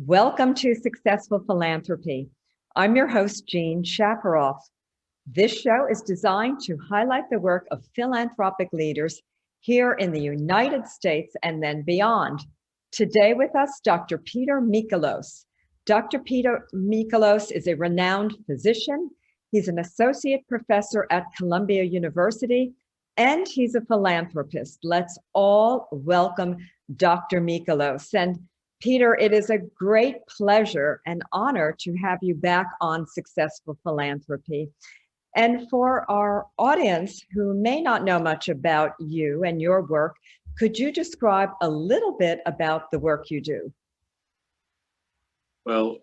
Welcome to Successful Philanthropy. I'm your host, Jean Shafiroff. This show is designed to highlight the work of philanthropic leaders here in the United States and then beyond. Today with us, Dr. Peter Michalos. Dr. Peter Michalos is a renowned physician. He's an associate professor at Columbia University, and he's a philanthropist. Let's all welcome Dr. Michalos. And Peter, it is a great pleasure and honor to have you back on Successful Philanthropy. And for our audience who may not know much about you and your work, could you describe a little bit about the work you do? Well,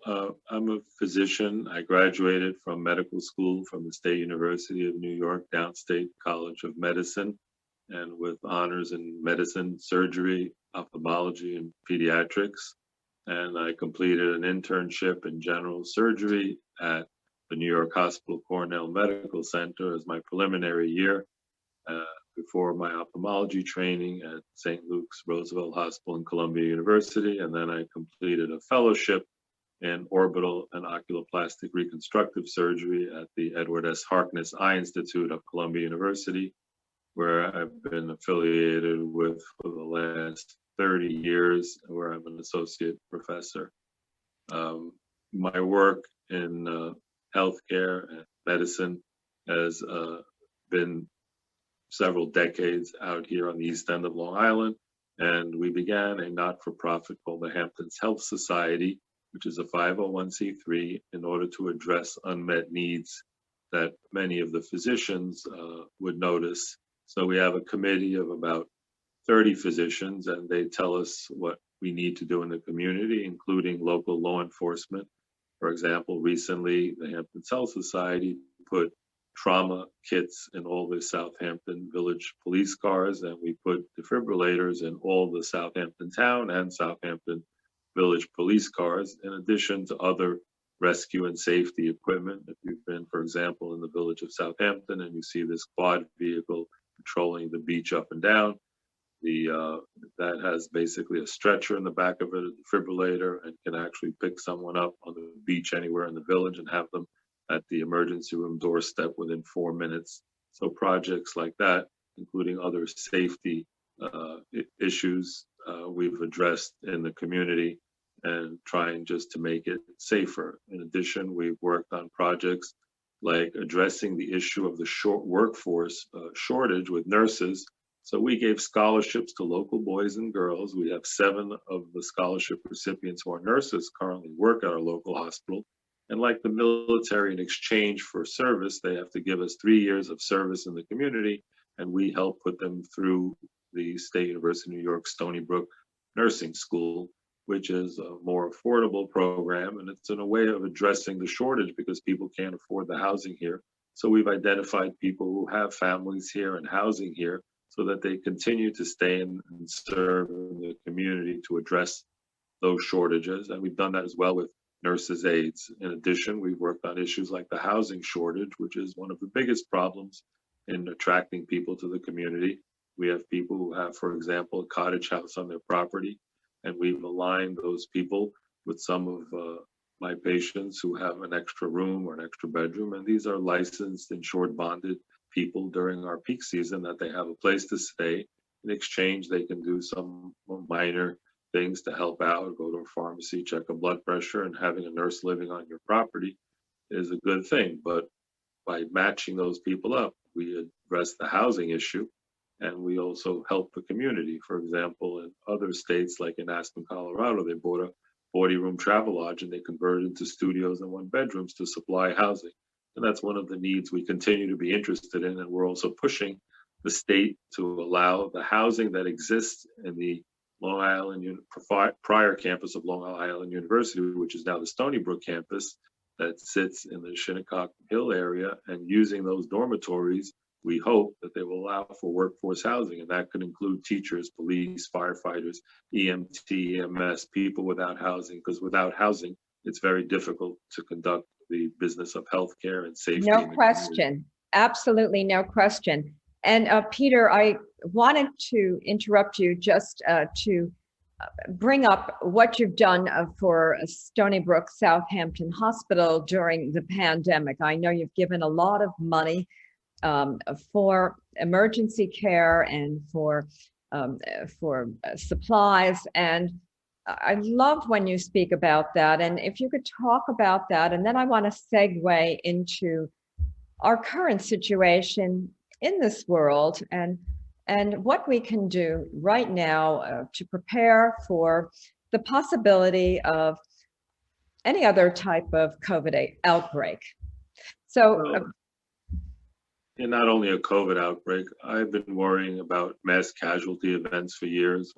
I'm a physician. I graduated from medical school from the State University of New York, Downstate College of Medicine, and with honors in medicine, surgery, ophthalmology, and pediatrics. And I completed an internship in general surgery at the New York Hospital Cornell Medical Center as my preliminary year before my ophthalmology training at St. Luke's Roosevelt Hospital and Columbia University. And then I completed a fellowship in orbital and oculoplastic reconstructive surgery at the Edward S. Harkness Eye Institute of Columbia University, where I've been affiliated with for the last 30 years, where I'm an associate professor. My work in healthcare and medicine has been several decades out here on the East End of Long Island, and we began a not-for-profit called the Hamptons Health Society, which is a 501c3, in order to address unmet needs that many of the physicians would notice. So we have a committee of about 30 physicians, and they tell us what we need to do in the community, including local law enforcement. For example, recently, the Hamptons Health Society put trauma kits in all the Southampton Village police cars, and we put defibrillators in all the Southampton Town and Southampton Village police cars, in addition to other rescue and safety equipment. If you've been, for example, in the village of Southampton and you see this quad vehicle patrolling the beach up and down, that has basically a stretcher in the back of it, a defibrillator, and can actually pick someone up on the beach anywhere in the village and have them at the emergency room doorstep within 4 minutes. So projects like that, including other safety issues, we've addressed in the community and trying just to make it safer. In addition, we've worked on projects like addressing the issue of the short workforce shortage with nurses. So we gave scholarships to local boys and girls. We have 7 of the scholarship recipients who are nurses currently work at our local hospital. And like the military, in exchange for service, they have to give us 3 years of service in the community, and we help put them through the State University of New York Stony Brook Nursing School, which is a more affordable program, and it's in a way of addressing the shortage because people can't afford the housing here. So we've identified people who have families here and housing here so that they continue to stay and serve in the community to address those shortages. And we've done that as well with nurses' aides. In addition, we've worked on issues like the housing shortage, which is one of the biggest problems in attracting people to the community. We have people who have, for example, a cottage house on their property, and we've aligned those people with some of my patients who have an extra room or an extra bedroom, and these are licensed, insured, bonded people during our peak season that they have a place to stay. In exchange, they can do some minor things to help out, go to a pharmacy, check a blood pressure, and having a nurse living on your property is a good thing. But by matching those people up, we address the housing issue, and we also help the community. For example, in other states, like in Aspen, Colorado, they bought a 40-room travel lodge and they converted into studios and 1-bedrooms to supply housing. And that's one of the needs we continue to be interested in. And we're also pushing the state to allow the housing that exists in the Long Island prior campus of Long Island University, which is now the Stony Brook campus that sits in the Shinnecock Hill area, and using those dormitories, we hope that they will allow for workforce housing, and that could include teachers, police, firefighters, EMT, EMS, people without housing, because without housing, it's very difficult to conduct the business of healthcare and safety. No question. Absolutely no question. And Peter, I wanted to interrupt you just to bring up what you've done for Stony Brook Southampton Hospital during the pandemic. I know you've given a lot of money for emergency care and for supplies. And I love when you speak about that. And if you could talk about that, and then I want to segue into our current situation in this world and what we can do right now to prepare for the possibility of any other type of COVID outbreak. So, Well, and not only a COVID outbreak, I've been worrying about mass casualty events for years.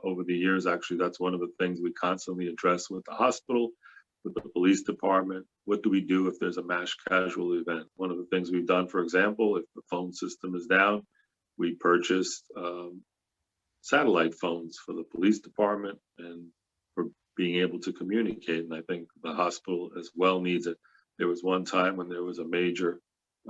Over the years, actually, that's one of the things we constantly address with the hospital, with the police department. What do we do if there's a mass casualty event? One of the things we've done, for example, if the phone system is down, we purchased satellite phones for the police department and for being able to communicate. And I think the hospital as well needs it. There was one time when there was a major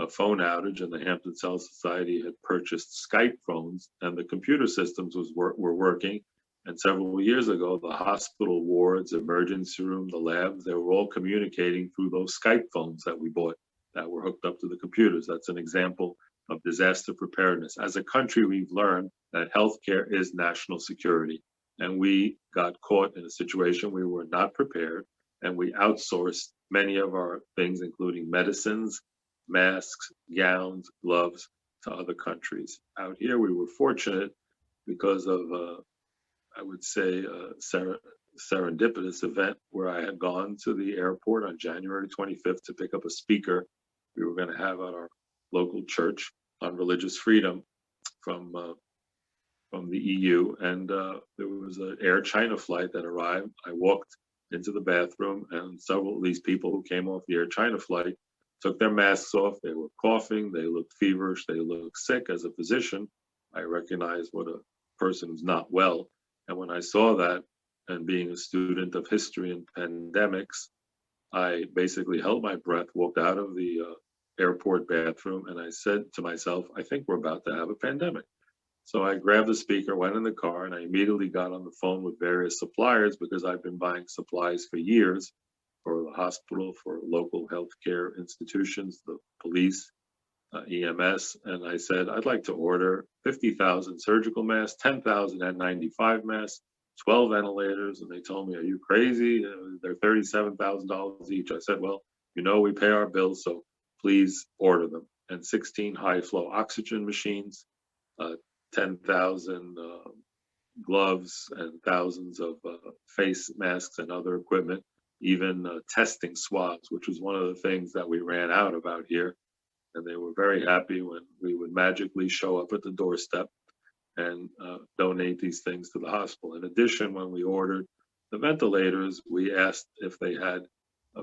phone outage, and the Hampton Cell Society had purchased Skype phones, and the computer systems were working. And several years ago, the hospital wards, emergency room, the labs, they were all communicating through those Skype phones that we bought that were hooked up to the computers. That's an example of disaster preparedness. As a country, we've learned that healthcare is national security. And we got caught in a situation where we were not prepared, and we outsourced many of our things, including medicines, masks, gowns, gloves, to other countries. Out here, we were fortunate because of, I would say, serendipitous event where I had gone to the airport on January 25th to pick up a speaker we were going to have at our local church on religious freedom from the EU, and there was an Air China flight that arrived. I walked into the bathroom, and several of these people who came off the Air China flight took their masks off. They were coughing, they looked feverish, they looked sick. As a physician, I recognized what a person who's not well. And when I saw that, and being a student of history and pandemics, I basically held my breath, walked out of the airport bathroom, and I said to myself, I think we're about to have a pandemic. So I grabbed the speaker, went in the car, and I immediately got on the phone with various suppliers because I've been buying supplies for years for the hospital, for local healthcare institutions, the police, EMS. And I said, I'd like to order 50,000 surgical masks, 10,000 N95 masks, 12 ventilators. And they told me, are you crazy? They're $37,000 each. I said, well, we pay our bills, so please order them. And 16 high flow oxygen machines, 10,000 gloves, and thousands of face masks and other equipment, even testing swabs, which was one of the things that we ran out of out here. And they were very happy when we would magically show up at the doorstep and donate these things to the hospital. In addition, when we ordered the ventilators, we asked if they had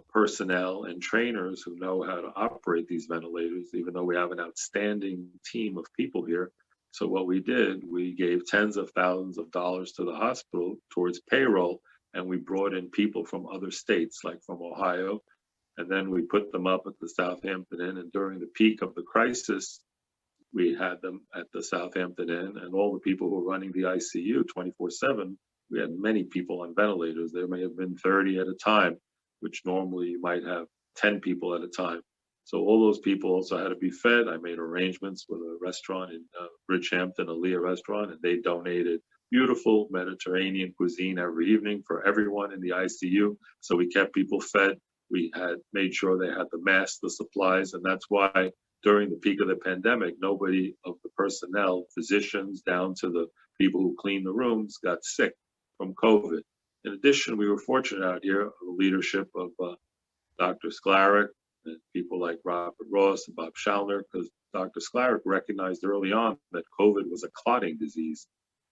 personnel and trainers who know how to operate these ventilators, even though we have an outstanding team of people here. So what we did, we gave tens of thousands of dollars to the hospital towards payroll, and we brought in people from other states, like from Ohio, and then we put them up at the Southampton Inn. And during the peak of the crisis, we had them at the Southampton Inn, and all the people who were running the ICU 24/7, we had many people on ventilators. There may have been 30 at a time, which normally you might have 10 people at a time. So all those people also had to be fed. I made arrangements with a restaurant in Bridgehampton, a Leah restaurant, and they donated beautiful Mediterranean cuisine every evening for everyone in the ICU. So we kept people fed. We had made sure they had the masks, the supplies, and that's why during the peak of the pandemic, nobody of the personnel, physicians down to the people who clean the rooms, got sick from COVID. In addition, we were fortunate out here, the leadership of Dr. Sklaric and people like Robert Ross and Bob Schallner, because Dr. Sklaric recognized early on that COVID was a clotting disease.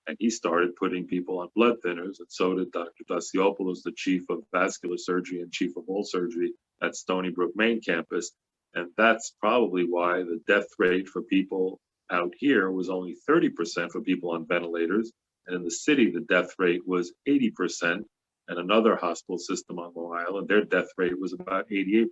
And he started putting people on blood thinners, and so did Dr. Daciopoulos, the chief of vascular surgery and chief of all surgery at Stony Brook main campus. And that's probably why the death rate for people out here was only 30% for people on ventilators. And in the city, the death rate was 80%. And another hospital system on Long Island, their death rate was about 88%.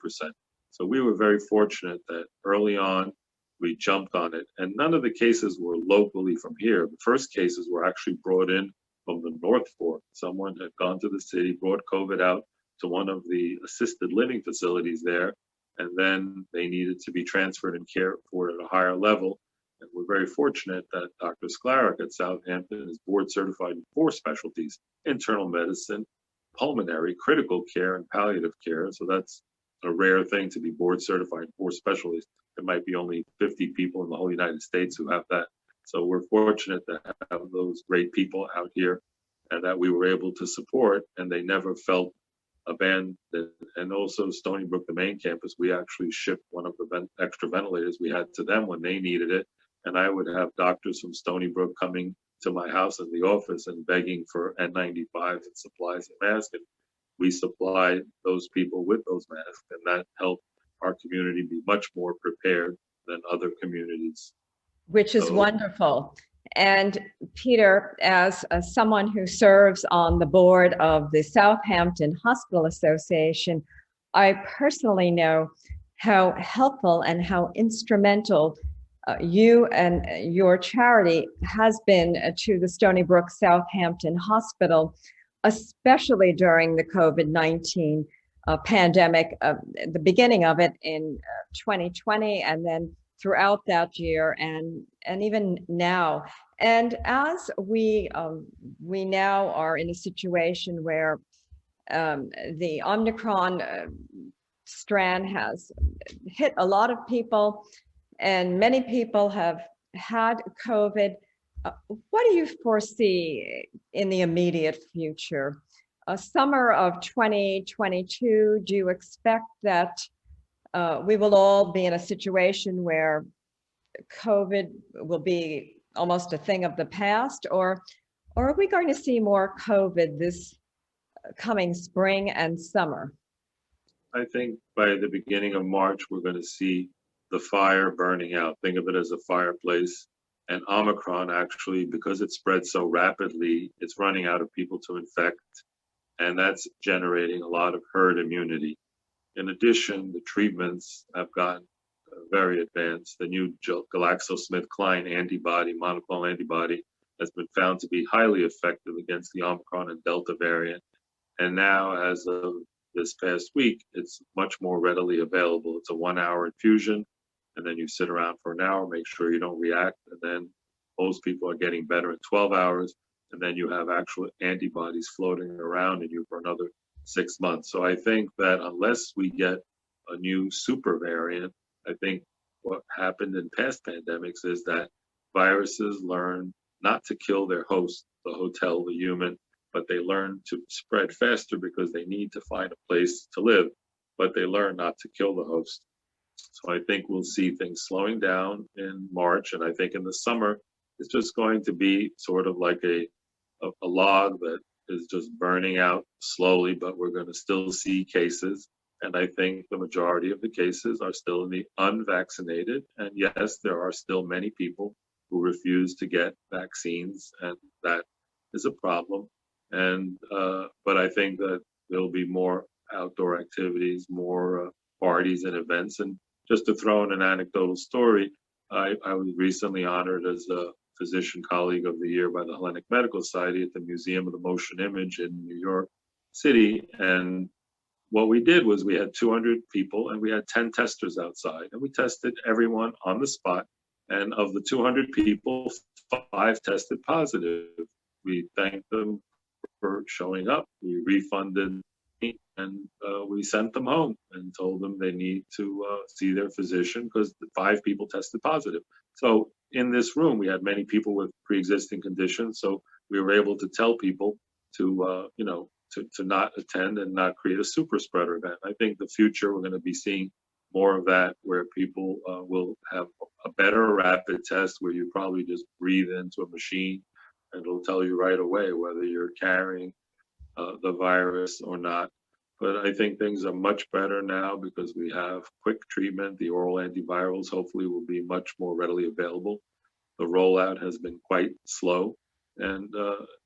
So we were very fortunate that early on, we jumped on it. And none of the cases were locally from here. The first cases were actually brought in from the North Fork. Someone had gone to the city, brought COVID out to one of the assisted living facilities there, and then they needed to be transferred and cared for at a higher level. And we're very fortunate that Dr. Sklarek at Southampton is board certified in 4 specialties: internal medicine, pulmonary, critical care, and palliative care. So that's a rare thing to be board certified in 4 specialties. There might be only 50 people in the whole United States who have that. So we're fortunate to have those great people out here and that we were able to support, and they never felt abandoned. And also Stony Brook, the main campus, we actually shipped one of the extra ventilators we had to them when they needed it. And I would have doctors from Stony Brook coming to my house in the office and begging for N95s and supplies and masks. And we supplied those people with those masks, and that helped our community be much more prepared than other communities. Which is wonderful. And Peter, as someone who serves on the board of the Southampton Hospital Association, I personally know how helpful and how instrumental you and your charity has been to the Stony Brook Southampton Hospital, especially during the COVID-19 pandemic, the beginning of it in 2020, and then throughout that year and even now. And as we now are in a situation where the Omicron strand has hit a lot of people, and many people have had COVID, what do you foresee in the immediate future? Summer of 2022, do you expect that we will all be in a situation where COVID will be almost a thing of the past, or are we going to see more COVID this coming spring and summer? I think by the beginning of March, we're going to see the fire burning out. Think of it as a fireplace. And Omicron, actually, because it spreads so rapidly, it's running out of people to infect, and that's generating a lot of herd immunity. In addition, the treatments have gotten very advanced. The new GlaxoSmithKline antibody, monoclonal antibody, has been found to be highly effective against the Omicron and Delta variant. And now, as of this past week, it's much more readily available. It's a 1-hour infusion, and then you sit around for an hour, make sure you don't react, and then most people are getting better in 12 hours, and then you have actual antibodies floating around in you for another 6 months. So I think that unless we get a new super variant, I think what happened in past pandemics is that viruses learn not to kill their host, the hotel, the human, but they learn to spread faster because they need to find a place to live, but they learn not to kill the host. So I think we'll see things slowing down in March, and I think in the summer, it's just going to be sort of like a log that is just burning out slowly, but we're going to still see cases. And I think the majority of the cases are still in the unvaccinated. And yes, there are still many people who refuse to get vaccines, and that is a problem. And but I think that there'll be more outdoor activities, more parties and events. And just to throw in an anecdotal story, I was recently honored as a Physician Colleague of the Year by the Hellenic Medical Society at the Museum of the Motion Image in New York City. And what we did was we had 200 people and we had 10 testers outside, and we tested everyone on the spot. And of the 200 people, 5 tested positive. We thanked them for showing up. We refunded, and we sent them home and told them they need to see their physician because 5 people tested positive. So in this room, we had many people with pre-existing conditions. So we were able to tell people to, to not attend and not create a super spreader event. I think the future, we're going to be seeing more of that, where people will have a better rapid test where you probably just breathe into a machine and it'll tell you right away whether you're carrying the virus or not. But I think things are much better now because we have quick treatment. The oral antivirals hopefully will be much more readily available. The rollout has been quite slow. And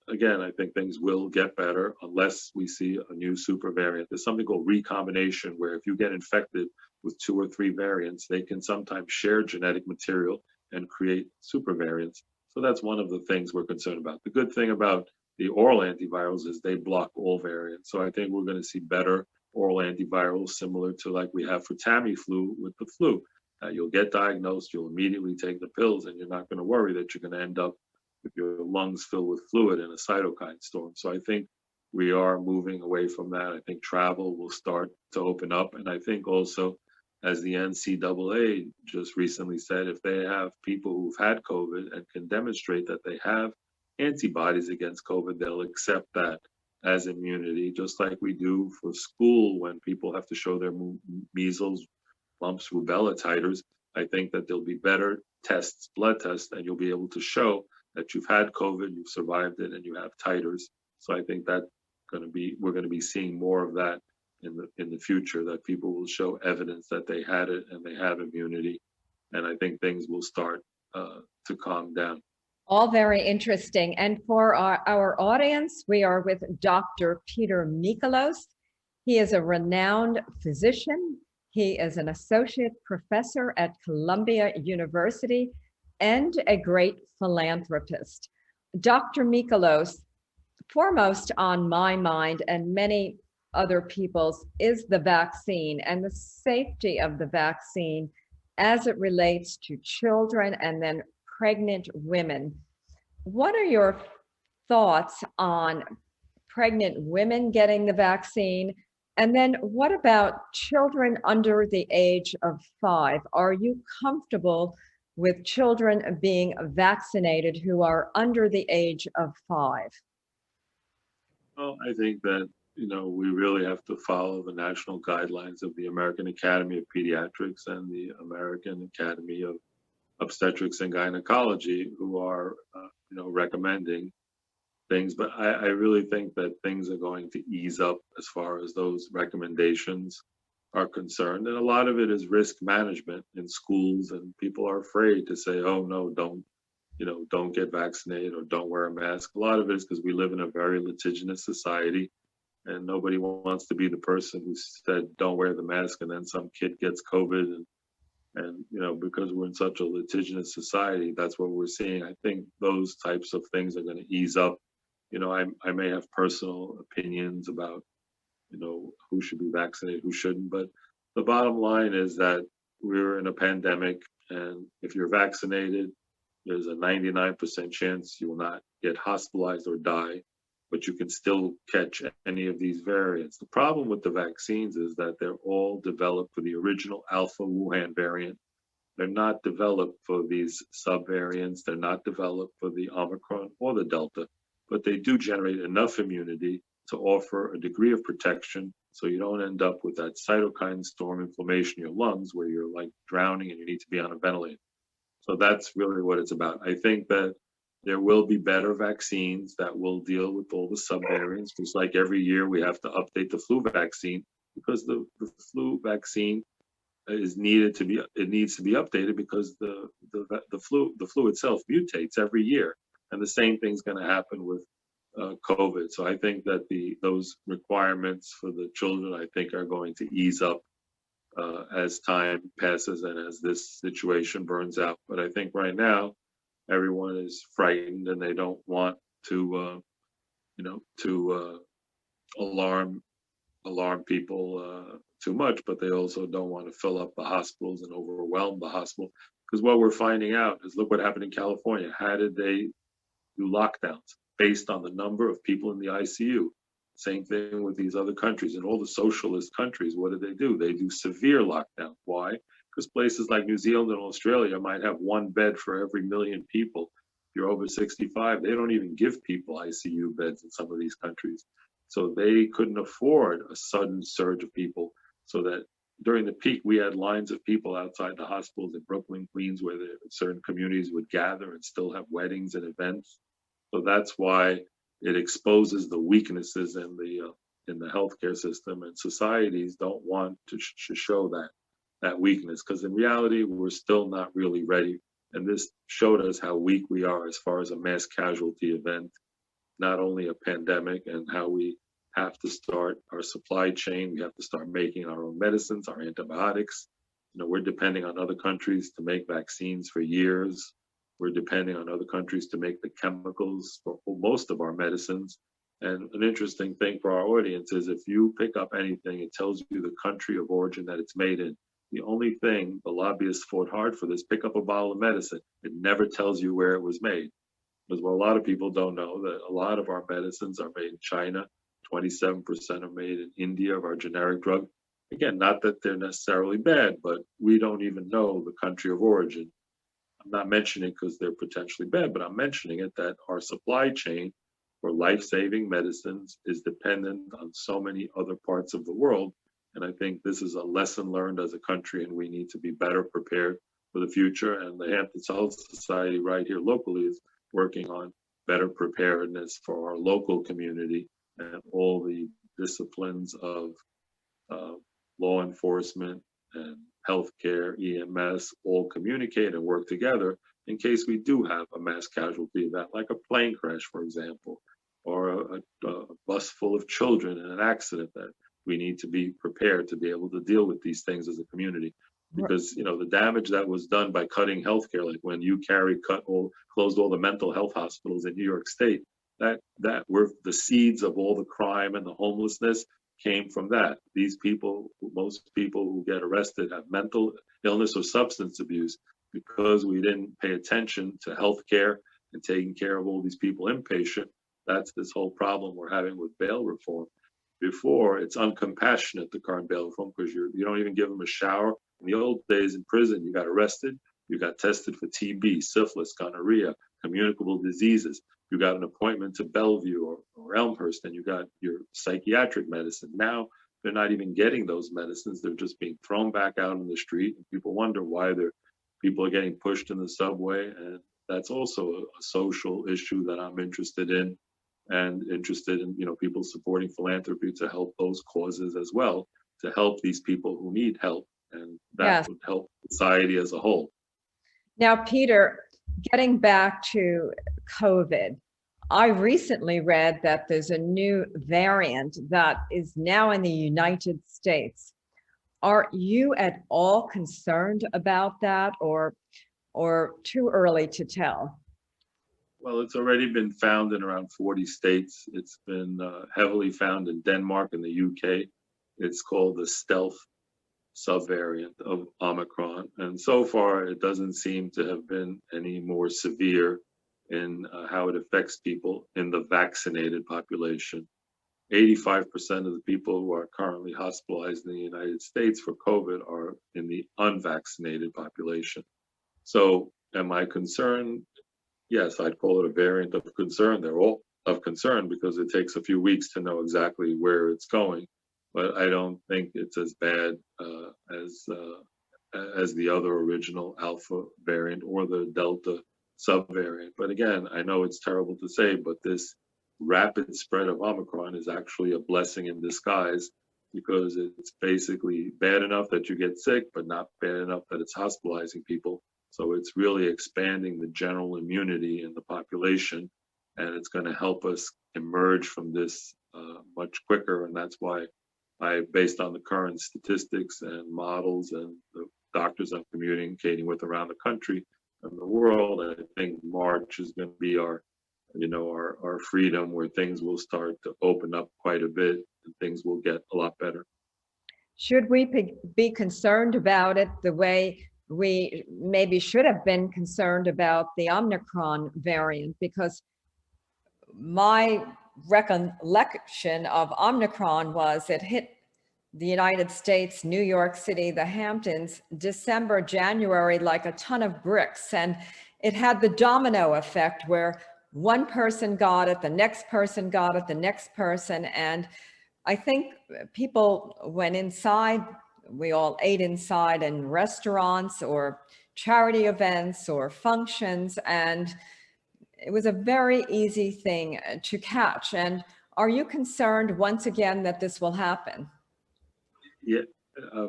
again, I think things will get better unless we see a new super variant. There's something called recombination, where if you get infected with 2 or 3 variants, they can sometimes share genetic material and create super variants. So that's one of the things we're concerned about. The good thing about the oral antivirals is they block all variants. So I think we're going to see better oral antivirals similar to like we have for Tamiflu with the flu. You'll get diagnosed, you'll immediately take the pills, and you're not going to worry that you're going to end up with your lungs filled with fluid in a cytokine storm. So I think we are moving away from that. I think travel will start to open up. And I think also, as the NCAA just recently said, if they have people who've had COVID and can demonstrate that they have antibodies against COVID, they'll accept that as immunity, just like we do for school when people have to show their measles, mumps, rubella titers. I think that there'll be better tests, blood tests, and you'll be able to show that you've had COVID, you've survived it, and you have titers. So I think that we're going to be seeing more of that in the future, that people will show evidence that they had it and they have immunity. And I think things will start to calm down. All very interesting. And for our audience, we are with Dr. Peter Michalos. He is a renowned physician. He is an associate professor at Columbia University and a great philanthropist. Dr. Michalos, foremost on my mind and many other people's is the vaccine and the safety of the vaccine as it relates to children and then pregnant women. What are your thoughts on pregnant women getting the vaccine? And then what about children under the age of 5? Are you comfortable with children being vaccinated who are under the age of 5? Well, I think that, we really have to follow the national guidelines of the American Academy of Pediatrics and the American Academy of Obstetrics and Gynecology, who are, recommending things. But I really think that things are going to ease up as far as those recommendations are concerned. And a lot of it is risk management in schools, and people are afraid to say, oh, no, don't get vaccinated or don't wear a mask. A lot of it is because we live in a very litigious society, and nobody wants to be the person who said, don't wear the mask, and then some kid gets COVID. And because we're in such a litigious society, that's what we're seeing. I think those types of things are going to ease up. I may have personal opinions about, who should be vaccinated, who shouldn't. But the bottom line is that we're in a pandemic, and if you're vaccinated, there's a 99% chance you will not get hospitalized or die, but you can still catch any of these variants. The problem with the vaccines is that they're all developed for the original Alpha Wuhan variant. They're not developed for these subvariants. They're not developed for the Omicron or the Delta, but they do generate enough immunity to offer a degree of protection so you don't end up with that cytokine storm inflammation in your lungs where you're like drowning and you need to be on a ventilator. So that's really what it's about. I think that there will be better vaccines that will deal with all the subvariants. Just like every year we have to update the flu vaccine because the flu vaccine needs to be updated because the flu itself mutates every year, and the same thing's going to happen with COVID. So I think that those requirements for the children, I think, are going to ease up as time passes and as this situation burns out. But I think right now everyone is frightened and they don't want to alarm people too much, but they also don't want to fill up the hospitals and overwhelm the hospital. Because what we're finding out is, look what happened in California. How did they do lockdowns? Based on the number of people in the ICU. Same thing with these other countries. In all the socialist countries, what do? They do severe lockdowns. Why? Because places like New Zealand and Australia might have one bed for every million people. If you're over 65, they don't even give people ICU beds in some of these countries. So they couldn't afford a sudden surge of people, so that during the peak, we had lines of people outside the hospitals in Brooklyn, Queens, where certain communities would gather and still have weddings and events. So that's why it exposes the weaknesses in the healthcare system, and societies don't want to show that weakness, because in reality, we're still not really ready. And this showed us how weak we are as far as a mass casualty event, not only a pandemic, and how we have to start our supply chain. We have to start making our own medicines, our antibiotics. We're depending on other countries to make vaccines for years. We're depending on other countries to make the chemicals for most of our medicines. And an interesting thing for our audience is if you pick up anything, it tells you the country of origin that it's made in. The only thing the lobbyists fought hard for this, pick up a bottle of medicine. It never tells you where it was made. Because what a lot of people don't know that a lot of our medicines are made in China. 27% are made in India of our generic drug. Again, not that they're necessarily bad, but we don't even know the country of origin. I'm not mentioning because they're potentially bad, but I'm mentioning it that our supply chain for life-saving medicines is dependent on so many other parts of the world. And I think this is a lesson learned as a country, and we need to be better prepared for the future. And the Hamptons Health Society right here locally is working on better preparedness for our local community and all the disciplines of law enforcement and healthcare, EMS, all communicate and work together in case we do have a mass casualty event, like a plane crash, for example, or a bus full of children in an accident, that we need to be prepared to be able to deal with these things as a community. Because the damage that was done by cutting healthcare, like when you closed all the mental health hospitals in New York State, that were the seeds of all the crime and the homelessness came from that. These people, most people who get arrested have mental illness or substance abuse because we didn't pay attention to healthcare and taking care of all these people inpatient. That's this whole problem we're having with bail reform. Before, it's uncompassionate, the current bail reform, because you don't even give them a shower. In the old days in prison, you got arrested, you got tested for TB, syphilis, gonorrhea, communicable diseases. You got an appointment to Bellevue or Elmhurst, and you got your psychiatric medicine. Now, they're not even getting those medicines. They're just being thrown back out in the street. And people wonder why people are getting pushed in the subway. And that's also a social issue that I'm interested in, and interested in, people supporting philanthropy to help those causes as well, to help these people who need help. And that Yes. would help society as a whole. Now, Peter, getting back to COVID, I recently read that there's a new variant that is now in the United States. Are you at all concerned about that, or too early to tell? Well, it's already been found in around 40 states. It's been heavily found in Denmark and the UK. It's called the stealth subvariant of Omicron. And so far, it doesn't seem to have been any more severe in how it affects people in the vaccinated population. 85% of the people who are currently hospitalized in the United States for COVID are in the unvaccinated population. So am I concerned? Yes, I'd call it a variant of concern. They're all of concern because it takes a few weeks to know exactly where it's going. But I don't think it's as bad as the other original Alpha variant or the Delta subvariant. But again, I know it's terrible to say, but this rapid spread of Omicron is actually a blessing in disguise, because it's basically bad enough that you get sick, but not bad enough that it's hospitalizing people. So it's really expanding the general immunity in the population, and it's going to help us emerge from this much quicker. And that's why based on the current statistics and models and the doctors I'm communicating with around the country and the world, I think March is going to be our freedom, where things will start to open up quite a bit and things will get a lot better. Should we be concerned about it the way we maybe should have been concerned about the Omicron variant? Because my recollection of Omicron was it hit the United States, New York City, the Hamptons, December, January, like a ton of bricks. And it had the domino effect where one person got it, the next person got it, the next person. And I think people went inside, we all ate inside in restaurants or charity events or functions, and it was a very easy thing to catch. And are you concerned once again that this will happen? Yeah,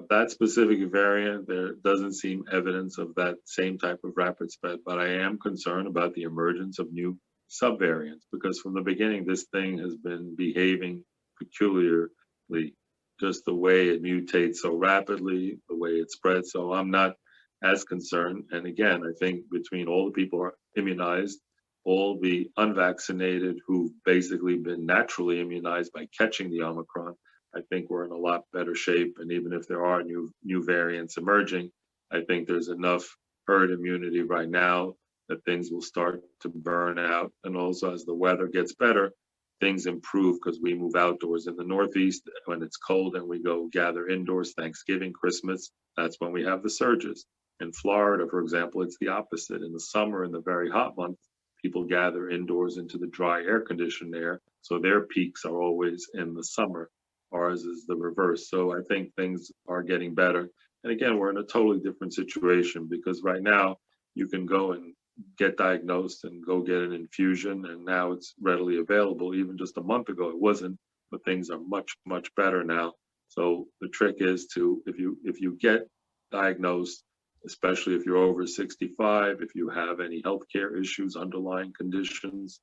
that specific variant, there doesn't seem evidence of that same type of rapid spread, but I am concerned about the emergence of new subvariants, because from the beginning, this thing has been behaving peculiarly, just the way it mutates so rapidly, the way it spreads. So I'm not as concerned. And again, I think between all the people immunized, all the unvaccinated who've basically been naturally immunized by catching the Omicron, I think we're in a lot better shape. And even if there are new variants emerging, I think there's enough herd immunity right now that things will start to burn out. And also, as the weather gets better, things improve because we move outdoors. In the Northeast, when it's cold and we go gather indoors, Thanksgiving, Christmas, that's when we have the surges. In Florida, for example, it's the opposite. In the summer, in the very hot months, people gather indoors into the dry air conditioned air. So their peaks are always in the summer. Ours is the reverse. So I think things are getting better. And again, we're in a totally different situation because right now you can go and get diagnosed and go get an infusion, and now it's readily available. Even just a month ago it wasn't, but things are much better now. So the trick is to, if you get diagnosed, especially if you're over 65, if you have any healthcare issues, underlying conditions,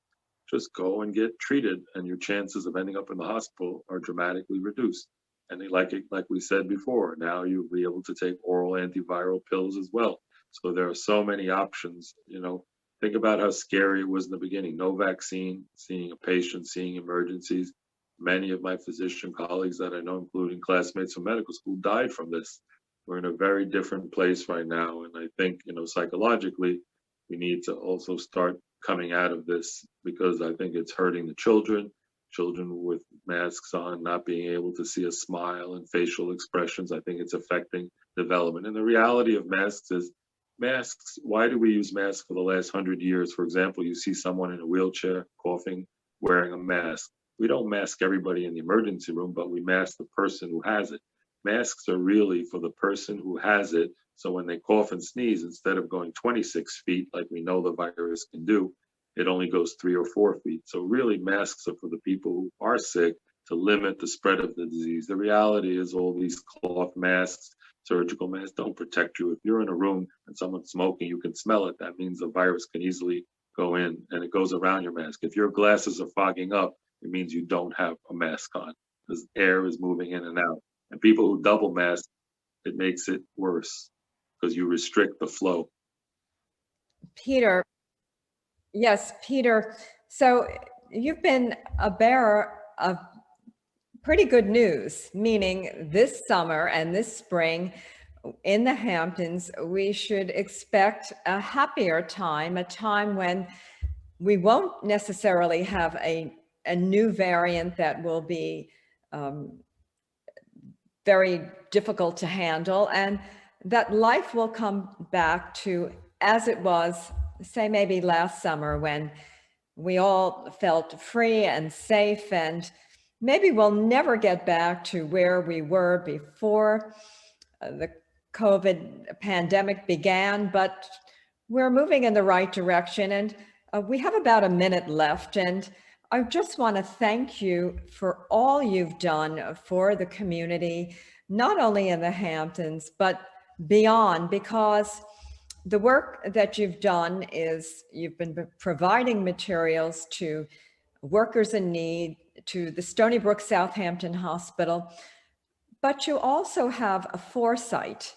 just go and get treated, and your chances of ending up in the hospital are dramatically reduced. And like we said before, now you'll be able to take oral antiviral pills as well. So there are so many options. Think about how scary it was in the beginning. No vaccine, seeing a patient, seeing emergencies. Many of my physician colleagues that I know, including classmates from medical school, died from this. We're in a very different place right now. And I think, psychologically, we need to also start coming out of this because I think it's hurting the children with masks on, not being able to see a smile and facial expressions. I think it's affecting development. And the reality of masks is, why do we use masks for the last 100 years? For example, you see someone in a wheelchair coughing, wearing a mask. We don't mask everybody in the emergency room, but we mask the person who has it. Masks are really for the person who has it. So when they cough and sneeze, instead of going 26 feet, like we know the virus can do, it only goes 3 or 4 feet. So really masks are for the people who are sick to limit the spread of the disease. The reality is all these cloth masks, surgical masks don't protect you. If you're in a room and someone's smoking, you can smell it. That means the virus can easily go in and it goes around your mask. If your glasses are fogging up, it means you don't have a mask on because air is moving in and out. And people who double mask, it makes it worse because you restrict the flow. Peter, yes, Peter. So you've been a bearer of pretty good news, meaning this summer and this spring in the Hamptons, we should expect a happier time, a time when we won't necessarily have a new variant that will be very difficult to handle, and that life will come back to as it was, say maybe last summer, when we all felt free and safe, and maybe we'll never get back to where we were before the COVID pandemic began, but we're moving in the right direction. And we have about a minute left, and I just want to thank you for all you've done for the community, not only in the Hamptons, but beyond, because the work that you've done is you've been providing materials to workers in need, to the Stony Brook Southampton Hospital, but you also have a foresight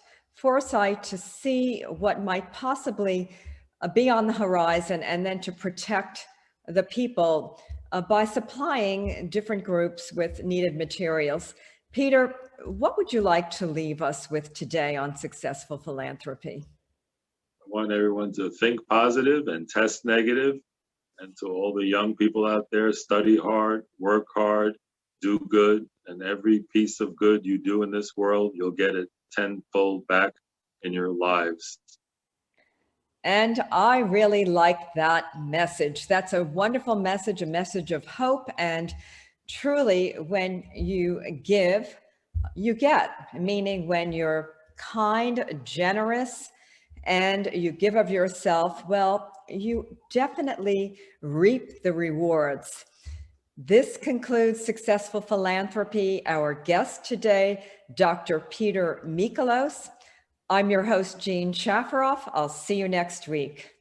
to see what might possibly be on the horizon, and then to protect the people by supplying different groups with needed materials. Peter, what would you like to leave us with today on successful philanthropy? I want everyone to think positive and test negative. And to all the young people out there, study hard, work hard, do good. And every piece of good you do in this world, you'll get it tenfold back in your lives. And I really like that message. That's a wonderful message, a message of hope. And truly, when you give, you get, meaning when you're kind, generous, and you give of yourself, well, you definitely reap the rewards. This concludes Successful Philanthropy. Our guest today, Dr. Peter Michalos. I'm your host, Jean Shafiroff. I'll see you next week.